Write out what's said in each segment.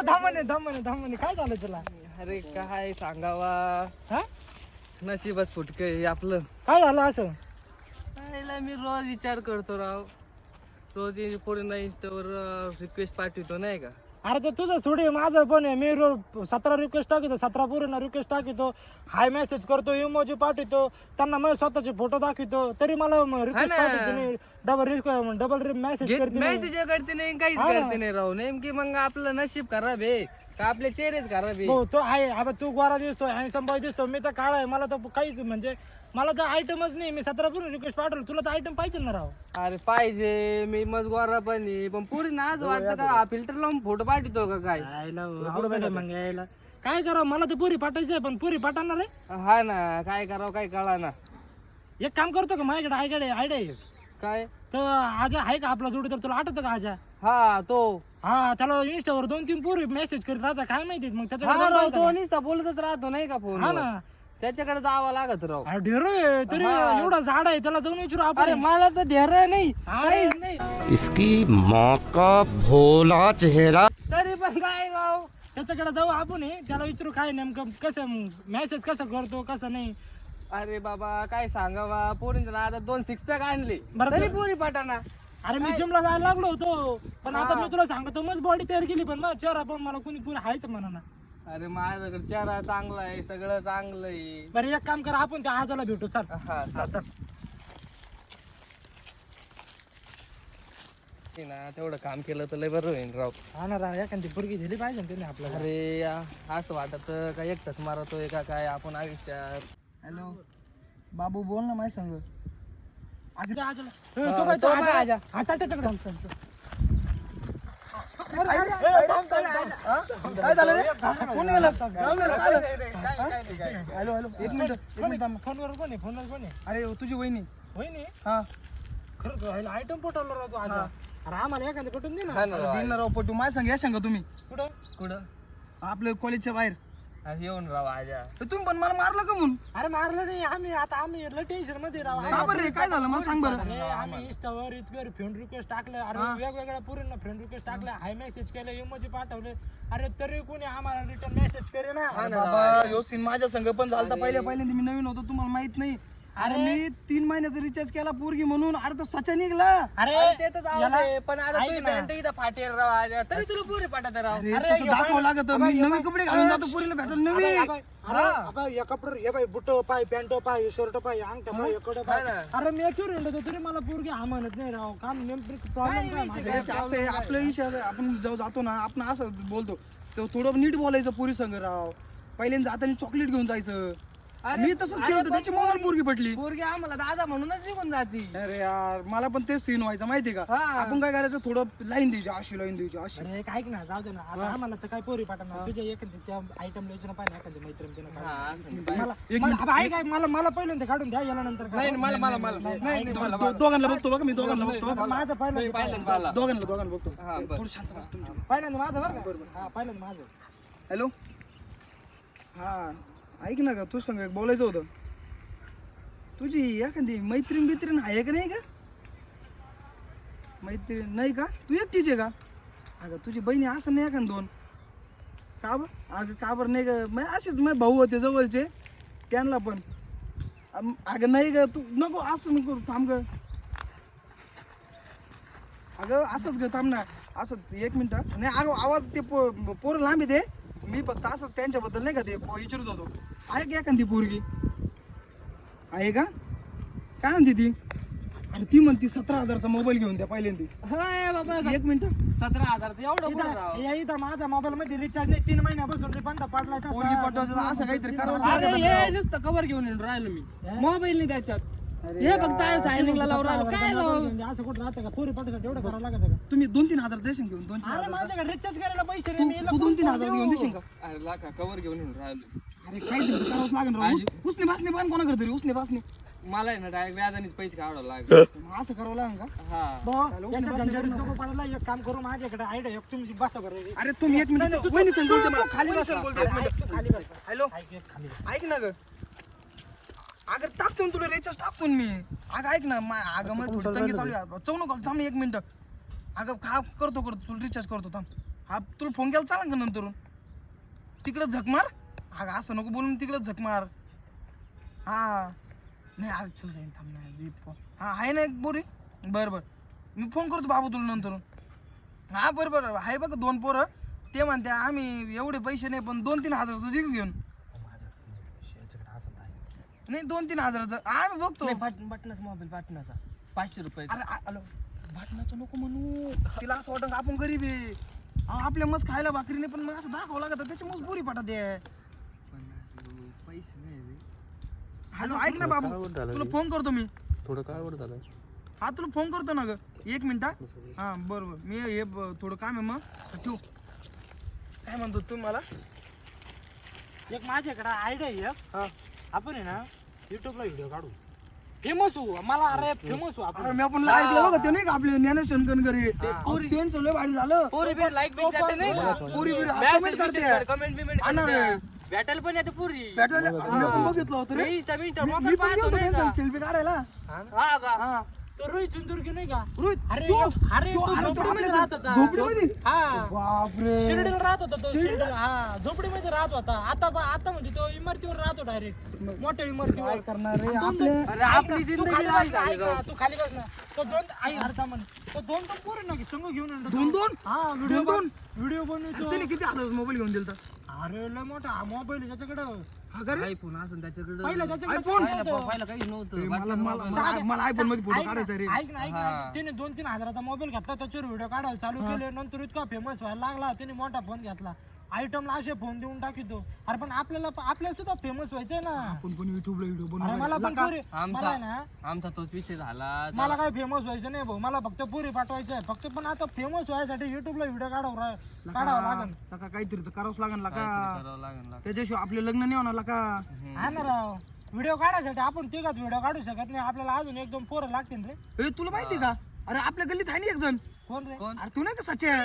धामणे काय झालं तुला? अरे काय सांगावा, हा नशीबच फुटके आपलं. काय झालं असं? पहिला मी रोज विचार करतो राव, रोज पोरींना इंस्टावर रिक्वेस्ट पाठवतो नाही का. अरे ते तुझं थोडी माझं पण आहे. मी 17 रिक्वेस्ट टाकतो, 17 पोरींना रिक्वेस्ट टाकतो, हाय मेसेज करतो, इमोजी पाठवतो, त्यांना मग स्वतःचे फोटो दाखवतो, तरी मला रिक्वेस्ट ना. पाठवते नाही. डबल मेसेज करते नाही. मेसेज करते नाही, काहीच करते नाही राव. नेमकी मग आपलं नशीब खराब आहे का आपले चेहरेच खराब आहे? हो तो आहे. आता तू गोरा दिसतो, हँडसम बॉय दिसतो, मी तर काळा आहे. मला तर काहीच म्हणजे मला तर आयटमच नाही. मी 17 पोरी रिक्वेस्ट पाठवलं, तुला तर आयटम पाहिजे ना राव. अरे पाहिजे, मी मग गोरा पण आहे, पण पोरींना आज वाटतं का फिल्टर लावून फोटो पाठवतो का काय? मग यायला काय करावं? मला तर पुरी पाठायचंय, पण पुरी पाठवणार आहे. हा ना, काय करावं काय कळा ना. एक काम करतो का, माझ्याकडे आयडिया आहे. काय तर आजा आहे का आपला जोडी? तर तुला आठवतं का आजा? हा तो हा, त्याला इंस्टावर 2-3 पोरी मेसेज करीत राहता, काय माहिती मग त्याच्याकडे हा जाऊन राव, पाहायचं तो ना. नुसता बोलतच राहतो नाही का फोन. हा ना. त्याच्याकडे जावं लागत राव. अरे ढेर आहे, तरी हा. एवढा झाड आहे, त्याला जाऊन विचारू अरे आपण. मला तर धैर्य नाही, अरे. काहीच नाही. इसकी माँ का भोला चेहरा। तरी पण काय राव, त्याच्याकडे जाऊ आपण हे, त्याला विचारू काय नेमकं कसं मेसेज कसं करतो कसं नाही. अरे बाबा काय सांगावा, पोरींच्या आता 2 सिक्स पॅक आणले बरं तरी तर- पोरी पाठाना. अरे मी जिमला जायला लागलो होतो, पण आता हा. मी तुला सांगतो मग बॉडी तयार केली, पण मग चेहरा पण मला कोणी पुरी हायच म्हणा ना. अरे माझ्याकडे चेहरा चांगला आहे, सगळं चांगलं आहे. बरं एक काम कर, आपण त्या आजाला भेटू. चल हा चल चल. ते ना तेवढं काम केलं तर लय बरं होईल राव. हा ना राव, एखादी पोरगी दिली पाहिजे ना त्याने आपल्याला. अरे असं वाटत का एकटाच मारतोय का काय आपण आयुष्यात. हॅलो बाबू, बोल ना माझ्या संग. अगदी आजाला हा, तो बाई, तो तो बाई आजा. हा चल त्याच्याकडे. चल चल. काय झालं रे? कोण गेलं? हॅलो हॅलो, एक मिनिट थांब. फोनवर कोण आहे? फोनवर कोण आहे? अरे तुझी वहिनी. वहिनी? हा खरं तू आयटम पोटवला राहतो आजा. अरे आम्हाला एखादं कुठून दे ना. हा ना राव. दिन राव पटू, माझ्या संग या सांगा तुम्ही. कुठं? कुठं आपल्या कॉलेजच्या बाहेर. अरे येऊन राव आजा. तर तुम्ही पण मला मारलं का म्हणून? अरे मारलं नाही आम्ही लय टेन्शन मध्ये राव. का बरं रे, काय झालं मला सांग बरं. अरे आम्ही इंस्टावर इतकं फ्रेंड रिक्वेस्ट टाकलं. अरे वेगवेगळ्या पोरींना फ्रेंड रिक्वेस्ट टाकलं, हाय मेसेज केलं, इमोजी पाठवले. अरे तरी कोणी आम्हाला रिटर्न मेसेज करे ना. बाबा ह्यो सीन माझ्या संग पण झालता. पहिल्यांदा मी नवीन होतो, तुम्हाला माहित नाही. अरे मी 3 महिन्याचा रिचार्ज केला पोरगी म्हणून. अरे तो सचा निघला. अरे ते तर जाऊ याला- दे, पण आता ऐक तुम्ही ना. पॅन्ट इथं फाटेल राव आजा, तरी तुला पोरी पाठवत राव. अरे तसं दाखवावं लागत. मी नवे कपडे घालून जातो पोरीला भेटायला नवी. अरे या कपडे हे बाई, बुट पाय, पॅन्ट पाय, शर्ट पाय, अंगठा पाय, इकडं पाय. हा ना. अरे मी याच्यावर हिंडतो तरी मला पोरगी हा म्हणत नाही राव. काम नेमकं प्रॉब्लेम काय माझा? अरे ते असं आहे, आपलं विषय आहे. आपण जेव्हा जातो ना, आपण असं बोलतो तेव्हा थोडं नीट बोलायचं पोरी संग राव. पहिल्यांदा जाताना चॉकलेट घेऊन जायचं. मी तसंच केलं होतं, त्याची मला पोरगी पटली. पोरगी आम्हाला दादा म्हणूनच निघून जाती. अरे यार, मला पण तेच सीन व्हायचं माहितीये का. हा. आपण काय करायचं, थोडं लाईन द्यायची, अशी लाईन द्यायची अशी. अरे ऐक ना, जाऊ दे ना. आता आम्हाला तर काय पोरी पाठवणार. तुझ्या एखादी त्या आयटम द्यायचं ना पाहिजे, एखादी मैत्रीण तिनं हा, काढून. असं नाही. मला पहिल्यांदा काढून द्या, याला नंतर नाही मला मला मला नाही मला दोघांना बघतो बघा, मी दोघांना बघतो बघा. माझं पहिल्यांदा दोघांना बघतो. हा, बरं. थोडं शांत बस तुम्ही. पहिल्यांदा माझं बरं का? हा पहिल्यांदा माझं. हॅलो, हा ऐक ना का, तू सांग बोलायचं होतं. तुझी एखादी मैत्रीण आहे का नाही का? मैत्रीण नाही का? तू एकटीच आहे का? अगं तुझी बहिणी असं नाही एखाद 2 का बरं? अगं का बरं नाही ग? मग असेच मग भाऊ होते जवळचे, त्यांना पण. अगं नाही ग, तू नको असं नको, थांब ग. अगं असंच ग, थांब ना. असं 1 मिनिट. नाही अगं आवाज ते पोरं लांब येते. मी फक्त असंच त्यांच्याबद्दल नाही का ते विचारत होतो. आहे का एखादी पोरगी? आहे का? काय म्हणते ती? अरे ती म्हणती 17,000चा मोबाईल घेऊन द्या पहिल्यांदा. हाय बाबा, 1 मिनिट. 17,000 एवढं कुठं राव. इथं माझ्या मोबाईल मध्ये रिचार्ज नाही, 3 महिन्यापासून बंद पडलाय. पोरगी पटवायचं असं काहीतरी करावं अरे लागेल. हे नुसतं कवर घेऊन येऊन राहिलो मी, मोबाईल नाही त्याच्यात. हे फक्त सायनिंगला लावून राहिलो. काय राव, असं कुठं राहतं का? पोरी पाठवतात एवढं करावं लागतं का? तुम्ही 2-3 हजार देशील घेऊन? 2-3 अरे हजार. माझ्याकडे रिचार्ज करायला पैसे नाही. मी तू 2-3 हजार घेऊन देशील का? अरे लाका कवर घेऊन येऊन राहिलो. अरे काहीतरी करावंच लागेल राव. उसने भासणे पण कोणाकडे तरी उसने भासणे. मला आहे ना डायरेक्ट व्याजानेच पैसे काढावं लागले. मग असं करावं लागेल का? हा भाऊ, याच्या झंझाटीत नको पडायला. एक काम करू, माझ्याकडे आयडिया एक, तुम्ही बसा बरं. अरे तुम्ही 1 मिनिट. वहिनी संग बोलते मला. खाली वहिनी बसा. संग बोलते 1 मिनिट. तू खाली बसा. हॅलो, ऐक, एक खाली बसा. ऐक ना ग. अगं टाकतो ना तुला रिचार्ज टाकतो ना मी. अगं ऐक ना, अगं मग थोडी तंगी चालू आहे. चव नको थांब 1 मिनिट. अगं का करतो तुला रिचार्ज करतो थांब. हा तुला फोन केला चालेल का नंतरून तिकडं झक मार. हा असं नको बोलून तिकडं झक मार. हा नाही अरे चल जाईन थांब ना दीप. हा आहे ना एक बोरी. बरं मी फोन करतो बाबू तुला नंतरून. हा बरं आहे बघ 2 पोरं. ते म्हणते आम्ही एवढे पैसे नाही पण 2-3 हजाराचं जिंक घेऊन. नाही 2-3 हजाराचं आम्ही बघतो. बटनाचा मोबाईल बटनाचा 500 रुपये. अरे आलो भाटणाचं नको म्हणू. तिला असं वाटत आपण गरीब आहे. आपल्या मस्त खायला भाकरी नाही पण मग असं दाखवं लागत त्याची मस्त बोरी पाठवत आहे. पैसे नाही. हॅलो ऐक ना बाबू तुला फोन करतो मी. थोडं काय झालं. हा तुला फोन करतो ना ग 1 मिनिट. हा बरोबर मी हे थोडं काम आहे मग ठेवू. काय म्हणतो तू मला. एक माझ्याकडे आयडिया आहे. आपण आहे ना युट्यूबला व्हिडिओ काढू फेमस होऊ. मला अरे फेमस होऊ आपण. अरे मी आपण ऐकलं बघा ते नाही का आपले ज्ञानेश्वर कणकरी त्यांचं लय भारी झालं. पोरी बी लाईक बी जाते नाही का? पुरी कमेंट करते. कमेंट बिमेंट आणणार आहे. भेटायला पण येते पुरी. भेटायला मी पण बघितलं होतं रे. मी पण पाहतो गेलो नाही त्यांचा का? सेल्फी काढायला. हा का? हा तो रोहित चंदुर्गी नाही का रोहित अरे तो- अरे तो- तो अरे तो झोपडीमध्ये आपल्या राहत होता. झोपडीमध्ये? हा बापरे शिर्डीला राहत होता तो. शिर्डीला हा झोपडीमध्ये राहत होता. आता म्हणजे तो इमारतीवर राहतो डायरेक्ट मोठ्या इमारतीवर. काय करणार रे आणि आपले. अरे आपली तू जिंदगी खाली नाही बस ना, झाली ऐक ना, तू खाली बस ना. तो 2 आई अर्धा म्हण तो 2 पोरं ना की संग घेऊन येतो. 2-2? हा व्हिडिओ 2-2? व्हिडिओ बनवतो. त्याने किती हजाराचा मोबाईल घेऊन दिलता. अरे लय मोठा मोबाईल त्याच्याकडं. हा का रे? आयफोन असं त्याच्याकडे. पहिला त्याच्याकडे iPhone? काय नव्हतं. पहिला काही नव्हतं. मला बटनाचा मला मोबाईल. मला- मला आयफोन मध्ये फोटो ऐक ना, काढायचा रे. ऐक ना त्याने 2-3 हजाराचा मोबाईल घेतला त्याच्यावर व्हिडिओ काढायला चालू केले. नंतर इतका फेमस व्हायला लागला त्याने मोठा फोन घेतला. आयटमला असे फोन देऊन टाकितो. अरे पण आपल्याला सुद्धा फेमस व्हायचंय ना. आपण पण युट्यूबला व्हिडिओ अरे मला पण पुरी मला आहे ना आमचा तोच विषय झाला. मला काय फेमस व्हायचं नाही भाऊ. मला फक्त पुरी पाठवायचं आहे फक्त. पण आता फेमस व्हायसाठी युट्यूबला व्हिडिओ काढावं लागेल. लका काहीतरी तर करावंच लागेल लका. करावं लागेल ना. त्याच्याशिवाय आपले लग्न नाही होणार लका. हा ना राव. व्हिडिओ काढायसाठी आपण तिघाच व्हिडिओ काढू शकत नाही. आपल्याला अजून 1-2 पोरं लागतील रे. ए तुला माहिती का अरे आपल्या गल्लीत आहे ना एक जण. कोण रे? कोण? अरे तू नाही का सच्या.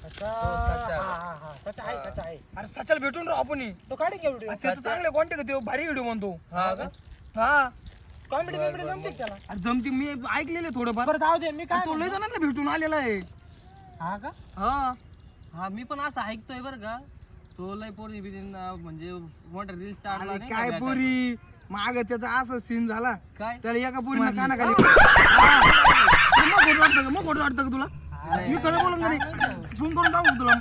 सचा आहे. अरे सच्याला भेटून राहू आपण. तो काढी घे व्हिडिओ. त्याचं चांगले कॉन्टॅक्ट ते भारी व्हिडिओ म्हणतो. हा का? हा कॉमेडी बिमेडी जमते का त्याला. अरे जमती मी ऐकलेले थोडंफार. बरं जाऊ दे. मी काय तो लय जणांना भेटून आलेला आहे. हा का हा हा मी पण असं ऐकतोय बरं का. तो लय पोरी बिरीन म्हणजे मोठा रील स्टार अरे काय पोरी माग त्याचा असं सीन झाला. काय त्याला एका पोरीनं कानाखाली मग खोटं वाटतं का तुला. मी खरं बोलून का नाही फोन करून जाऊ तुला.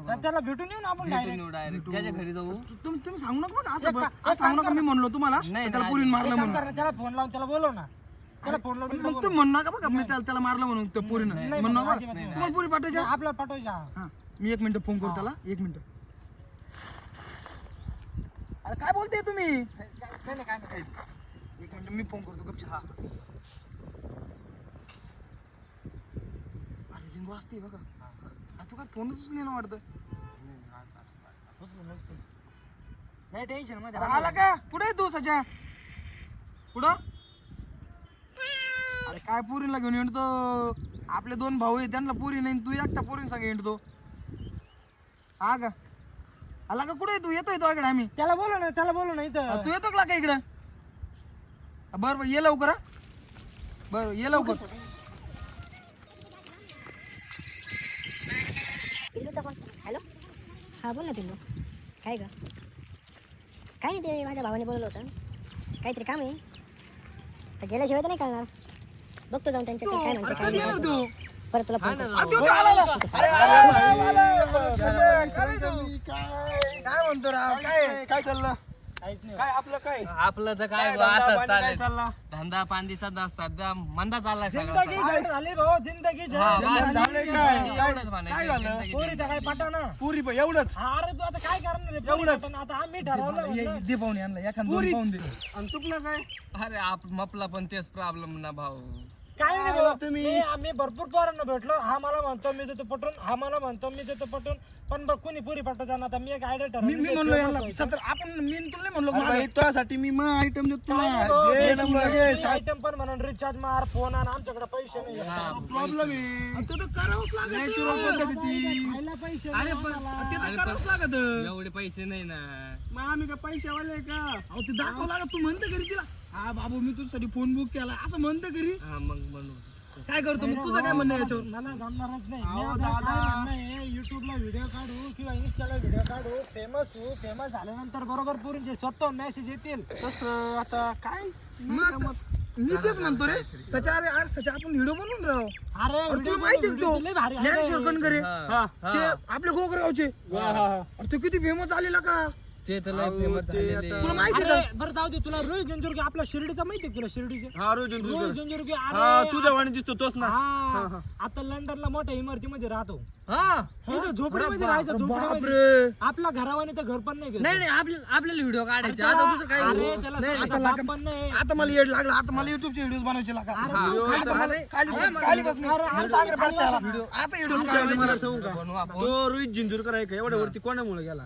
तर त्याला भेटून येऊ ना आपण डायरेक्ट. डायरेक्ट त्याच्या घरी जाऊ. तुम्ही सांगू नका बघा असं सांगू नका. मी म्हणलो तुम्हाला नाही, त्याला पोरीन मारलं म्हणून. त्याला फोन लावून त्याला बोलव ना. त्याला फोन लावून मग तुम्ही म्हणू नका बघा मी त्याला मारलं म्हणून त्या पोरीनं म्हणू नका. तुम्हाला पोरी पाठवायच्या. आपल्याला पाठवायचा. हा मी 1 मिनिट फोन करतो त्याला. 1 मिनिट. अरे काय बोलते तुम्ही. काय नाही 1 मिनिट मी फोन करतो गपचूप. अरे रिंग वाजते बघा. अरे तू काय फोनच उचलली ना वाटतं. नाही टेन्शन मध्ये. अरे आला का कुठे आहे तू सच्या. कुठं. अरे काय पोरीला घेऊन येतो. आपले 2 भाऊ आहे त्यांना पोरी नाही तू एकटा पोरीन सांग येतो. हा का आला का कुठे तू. येतोय तो इकडे आम्ही. त्याला बोलव ना इथं. तू येतो का इकडं. बरं ये लवकर. बरं ये लवकर. पिल्लूचा फोन. हॅलो हां बोल ना पिल्लू. काय का काय नाही ते माझ्या भावाने बोलवलं होतं. काहीतरी काम आहे तर गेल्याशिवाय तर नाही कळणार. बघतो जाऊन त्यांच्याकडे काय अरे कधी येणार म्हणतो तू. परत तुला फोन करतो. तू तर आला ना. सच्या, काय रे तू? काय म्हणतो राव काय चाललं. काहीच नाही. काय आपलं काय. आपलं तर काय असं चालेल. धंदा पांदी सध्या मंदा चाललाय सगळा. जिंदगी झंड झाली भाऊ. जिंदगी झंड. हा, बस. झालंय काय? एवढंच म्हणायचं. जिंदगी पोरीचा काय पटा ना. पुरी एवढंच. अरे तू आता काय करणार आहे. पोरी पटाना. आता आम्ही ठरवलं म्हणलं. दे पाहुणे आणला एखाद 2 पाहून दे. आणि तुपलं काय अरे मपला पण तेच प्रॉब्लेम ना भाऊ. काय नाही भाऊ. आम्ही भरपूर पोरांना भेटलो. हा मला म्हणतो मी देतो पटून. हा मला म्हणतो मी देतो पटून. पण बघ कोणी पुरी पाठवता ना. आता मी एक आयडिया मी ठरवली. म्हणलो याला 17 आपण मी तुला नाही म्हणलो तुझ्यासाठी मी मग आयटम देतो आयटम पण म्हणून रिचार्ज मार फोन आण. आमच्याकडे पैसे नाही. प्रॉब्लेम आहे. ते तर करावंच लागत. खायला पैसे नाही आम्हाला. ते तर करावंच लागत. एवढे पैसे नाही ना. मग आम्ही काय पैशावाले का. अहो ते दाखव लागत. तू म्हणते घरी तिला हा बाबू मी तुझ्यासाठी फोन बुक केला असं म्हणते घरी. हा मग म्हणून काय करतो मग तुझं काय म्हणणं आहे याच्यावर? मला जमणारच नाही. मी आता काय म्हणणं आहे, युट्यूबला व्हिडिओ काढू किंवा इन्स्टाला व्हिडिओ काढू, फेमस होऊ, फेमस झाल्यानंतर बरोबर पोरींचे स्वतः मेसेज येतील. तसं आता काय मी तेच म्हणतो रे सचा. अरे सचा आपण व्हिडिओ बनवून राहू. अरे तुला माहिती आहे तो लय भारी आहे. ज्ञानेश्वर कणकरे ते आपल्या गोगरगावचे. अरे ते किती फेमस झालेला का ते तर लय फेमस झालेले. तुला माहिती अरे, आहे बरं जाऊ दे, तुला रोहित जंजुर्गे आपला शिर्डीचा माहिती आहे तुला शिर्डीचे? रोहित जंजुर्गे तुझ्या वाणी दिसतो तोच ना. हा, आता लंडनला मोठ्या इमारतीमध्ये राहतो. हा इथं झोपडीमध्ये राहायचं, झोपडीमध्ये. बापरे. आपला घरावाने तर घर पण नाही घेत. नाही आपल्याला व्हिडिओ काढायचे आता दुसरं काही अरे, त्याला नाही, आता बाप पण नाही. आता मला येड लागला. आता मला युट्यूबचे व्हिडिओ बनवायचे लागा. आता मला खाली बस आता व्हिडिओ करायचे मला. बनवू आपण. तो रोहित जिंजूरकर आहे का एवढ्या वरती कोणामुळे गेला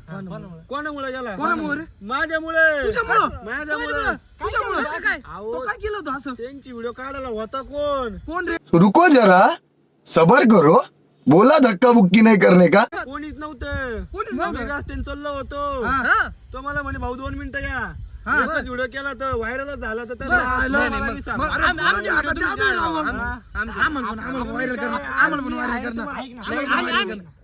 कोणामुळे गेला कोणामुळे रे? माझ्यामुळे तुझ्यामुळं काय तो काय केलं होतं असं? त्यांची व्हिडिओ काढायला होता कोण कोण रे? रुको जरा सबर करो बोला धक्का बुक्की नहीं करने का कोणीच नव्हतं कोणीच नव्हतं. मी रस्त्याने चाललो होतो हा तो मला म्हणे भाऊ 2 मिनिटं या हा. व्हिडिओ केला तर व्हायरल झाला तर नाही, त्याला नाही, मला मग- मी सांग. मग अरे, आम्ही- म्हणजे आमचे आता व्हिडिओ जादू तुम्ही आहे राव. करा. आमचे- आम्हाला व्हायरल करणार. आम्हाला पण व्हायरल करणार. ऐक ना. नाही, आम्ही-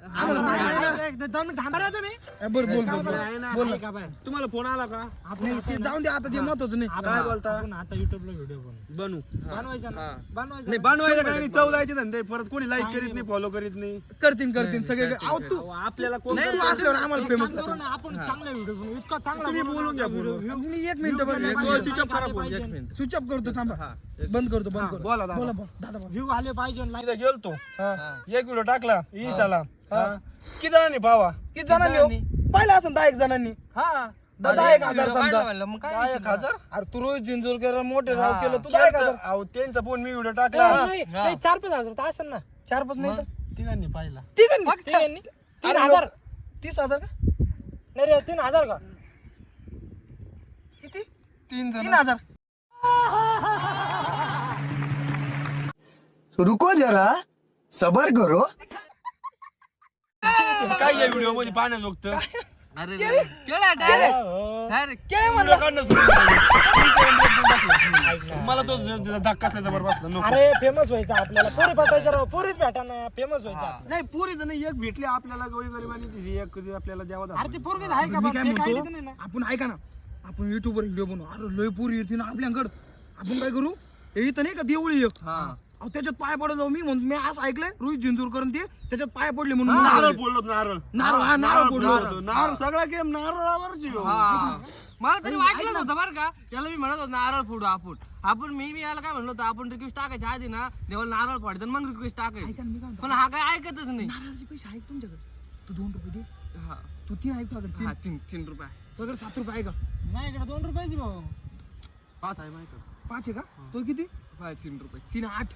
दोन मिनिट थांबा रे तुम्ही. बोल बोल काय बोल बरं, आहे ना, बोल आहे का बाय? तुम्हाला फोन आला का नाही ते जाऊन दे आता ते महत्वाचं नाही. काय बोलता आपण आता युट्यूबला व्हिडिओ बनू बनवायचा ना, बनवायचा नाही ना. बनवायचं काही नाही चौदायचे धंदे परत कोणी लाईक करीत नाही फॉलो करीत नाही करतील सगळे. अहो तू अहो, आपल्याला कोण तू असल्यावर आम्हाला एक फेमस काम करू ना, आपण चांगला व्हिडिओ बनवू. इतका चांगला तुम्ही बनवू बोलून ना, घ्या व्हिडिओ- फोनवर. मी 1 मिनिट बघ. स्विच ऑफ करा फोन. पाहिजे. एक मिनिट. स्विच ऑफ करतो थांबा. बंद करतो बंद करतो. बोला दादा. बोला बोल दादा बोल. व्ह्यू आले पाहिजे like- तिथे गेलतो एक व्हिडिओ टाकला इंस्टाला किती जणांनी पावा किती जणांनी हो? पाहिलं असं 10 जणांनी. हा 10,000 व्हिडिओ समजा. काढला म्हणलं, मग काय 10,000 अरे तू रोहित जिंजूरकर मोठे नाव केलं तू 10,000. अहो त्यांचा फोन मी व्हिडिओ टाकला नाही, नाही, 4-5 हजार तर असेल ना. 4-5 नाही तर तिघांनी पाहिला तिघांनी. तिघांनी? 3,000 30,000 का नाही रे, 3,000 का? किती? 3,000. रुको जरा सबर करो काय या व्हिडिओ मध्ये पाहण्याजोगत अरे केला डायरेक्ट काय म्हणलं? मला तो धक्का त्याच्यावर बसला नको अरे फेमस व्हायचं आपल्याला. पोरी पाठवायचं राव, पोरीच भेटा ना, फेमस व्हायचं. नाही पोरी नाही एक भेटली आपल्याला गरिबांनी तिची एक आपल्याला द्यावा अरे ती पोरगीच आहे का मी बा? काय ते काही म्हणतो नाही ना. आपण ऐका ना आपण युट्यूबवर व्हिडिओ बनवू. अरे लय पुरी येते ना आपल्याकडं. आपण काय करू हे इथं नाही का देवळी एक. अहो त्याच्यात पाय पडत जाऊ. मी म्हणतो मी असं ऐकलंय रोहित जिंजूरकर ते त्याच्यात पाय पडले म्हणून मी नारळ नारळ फोडलो नारळ नारळ फोडलो. नारळ सगळा गेम नारळावरची हो. मला तरी वाटलंच होतं बरं का. याला मी म्हणत होतो नारळ फोडू आपण मी याला काय म्हणलो होतो आपण रिक्वेस्ट टाकायच्या आधी ना देवाला नारळ फोडायचं मग रिक्वेस्ट टाकायची. पण हा काय ऐकतच नाही. नारळाचे पैसे आहेत तुमच्याकडे? तू 2 रुपये दे. हा तू 3 आहे तुझ्याकडे. हा, 3 रुपये तुझ्याकडे 7 रुपये आहे का? माझ्याकडे 2 रुपयाची भाऊ. 5 आहे माहिती 5 आहे का? तो किती? 3 रुपये 3 8.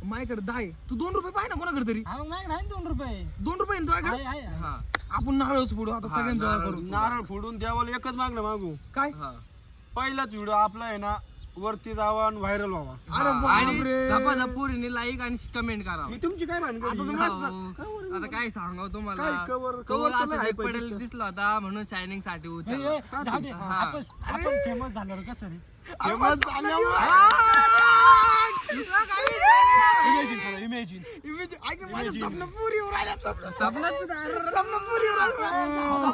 माझ्याकडे 10 आहे. तू 2 रुपये पाहिजे ना कोणाकडे तरी. हा, मग माझ्याकडे आहे ना 2 रुपये. 2 रुपये आहे ना तुझ्याकडे? आहे, आहे. हा आपण नारळच फोडू आता सगळ्यांजवळ करू. नारळ फोडून देवाला एकच मागणं मागू काय? हा पहिलाच व्हिडिओ आपला आहे ना वरती जावा आणि व्हायरल व्हावा अरे आणि बापरे. झपाझप पोरीने लाईक आणि कमेंट करा. ही तुमची काय भानगड ही? आता काय सांगाव तुम्हाला काय cover- तो cover तर असं नाही एक पडेल दिसला होता म्हणून शायनिंग साठी ए, उचलला. ए, जाऊ दे. आपण फेमस झाल्यावर कसं रे? Famous झाल्यावर- Imagine. ऐक ना, माझं स्वप्न पुरी होऊ राहिलं, स्वप्न पुरी होऊ राहिलं.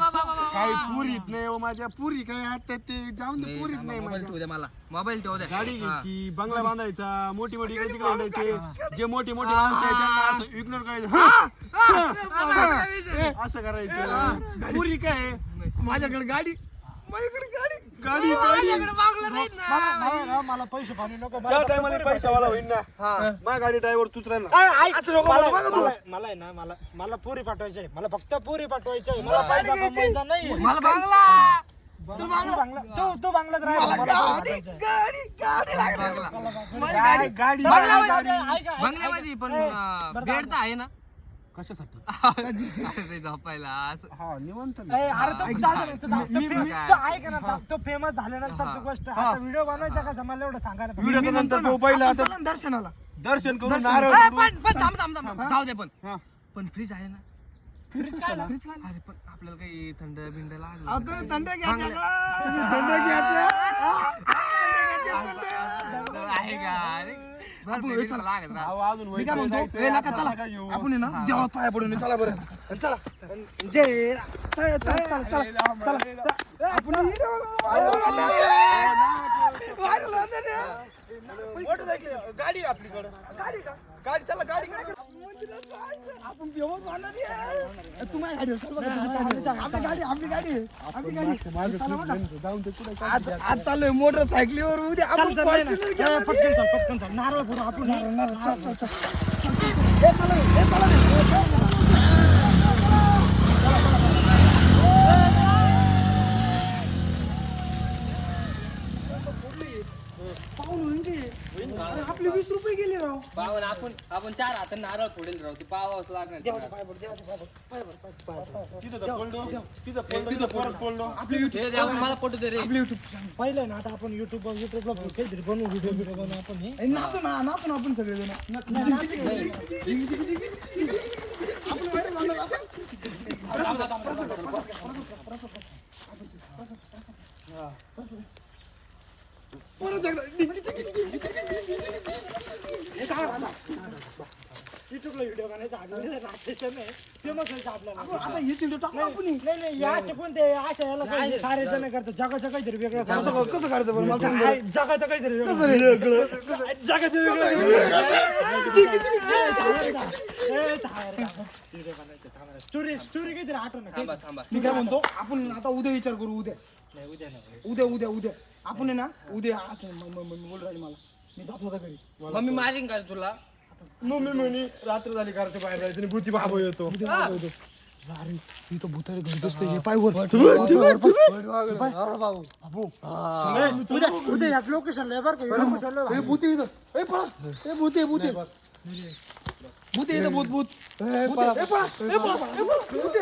काही पुरीत नाही हो माझ्या पुरी काय आता ते जाऊन दे पुरीत नाही मोबाईल माझ्या ठेवू द्या मला मोबाईल ठेवू द्या. गाडी घ्यायची बंगला बांधायचा मोठी मोठी गाडी बांधायचे जे मोठी मोठी माणसं आहेत त्यांना असं इग्नोर करायचं असं करायचं पुरी काय माझ्याकडे गाडी माझ्याकडे गाडी गाडी गाडी मला पैसे पाणी नको. ज्या टायमाला पैशावाला होईल ना माझ्या गाडी ड्रायव्हर तूच राहणार असं नको बोलू बघा तू. मला आहे ना, मला पुरी पाठवायची आहे. मला फक्त पुरी पाठवायची आहे. मला पैसा कमवायचा नाही. मला बांगला तू बांगलात राह. मला पुरी पाठवायची आहे. गाडी लागली. गाडी बंगल्यामध्ये पण बेड तर आहे ना कशासाठी ते झोपायला असं. हा निवंत ए, अरे तो जाऊ दे, तो ऐक ना, तो फेमस झाल्यानंतर गोष्ट. आता व्हिडिओ बनवायचा का मला एवढं सांगायला पाहिजे. व्हिडिओ नंतर तो पहिला आपण आता चला ना दर्शनाला. दर्शन करून नारळ ए, पण थांब जाऊ दे पण हा. पण फ्रीज आहे ना फ्रीज काय ना? अरे पण आपल्याला काही थंड बिंड लागलं अहो, तुम्ही थंड घ्यायच्या का? तुम्ही थंड घ्यायच्या? आहे का अरे भरपूर लागत राहत. अहो, अजून मी काय वैद्य म्हणतो जायचंय, ए, नका आता चला नका घेऊ. आपण आहे ना देवाला पाया पडून चला बरं चला जय चला चला चला चला चला आपण गाडी आपलीकडे गाडी का गाडी चला गाडी आपण व्यवस्थित होणार आहे. तू माझ्या गाडीवर चल बघा, आपली गाडी आपली गाडी आपली गाडी चला बघा. आज चाललोय मोटरसायकलीवर उद्या चल, आपण चल, नाही, Fortuner नाही. घेऊन पटकन चल नारळ फोडू आपण. चल चल चल चल चल चल ए चला ए चला आपले 20 रुपये गेले राव. पावन आपण 4 हात नारळ फोडेल राहू ते पावाच लागणार. तिथं परत बोललो. ते दे, आपण मला पटू दे रे. पहिलं ना आता आपण युट्यूबला काहीतरी बनवू व्हिडिओ बनवू आपण हे. नाचू ना आपण सगळे जण आपण व्हायरल होणार आपण. परत एकदा युट्यूबला व्हिडिओ बनायचा नाचायचं नाही फेमस व्हायचं आपल्याला. आता हे चिंटू टाकू आपण नाही या असे कोणते अशा याला काही सारे जण करतात जगाचं काहीतरी वेगळं कसं कसं काढायचं बरं मला सांग बरं. जगाचं काहीतरी वेगळं जगाचं स्टोरी काहीतरी आठवण थांबा मी काय म्हणतो आपण आता उद्या विचार करू उद्या नाही उद्या नाही उद्या उद्या उद्या आपण आहे ना उद्या आज बोल राहिली मला मी जात होता घरी मम्मी मारीन का तुला? मम्मी म्हणे रात्र झाली घराच्या बाहेर जायचं आणि भूती बाबा येतो. अरे ही तो भूतारी घरी दिसते हे पाय वर उद्या या लोकेशनला बरं का लोकेशनला हे भूते इथं ए पळा ए भूते भूते भूते इथं भूत भूत ए पळा ए पळा ए पळा भूते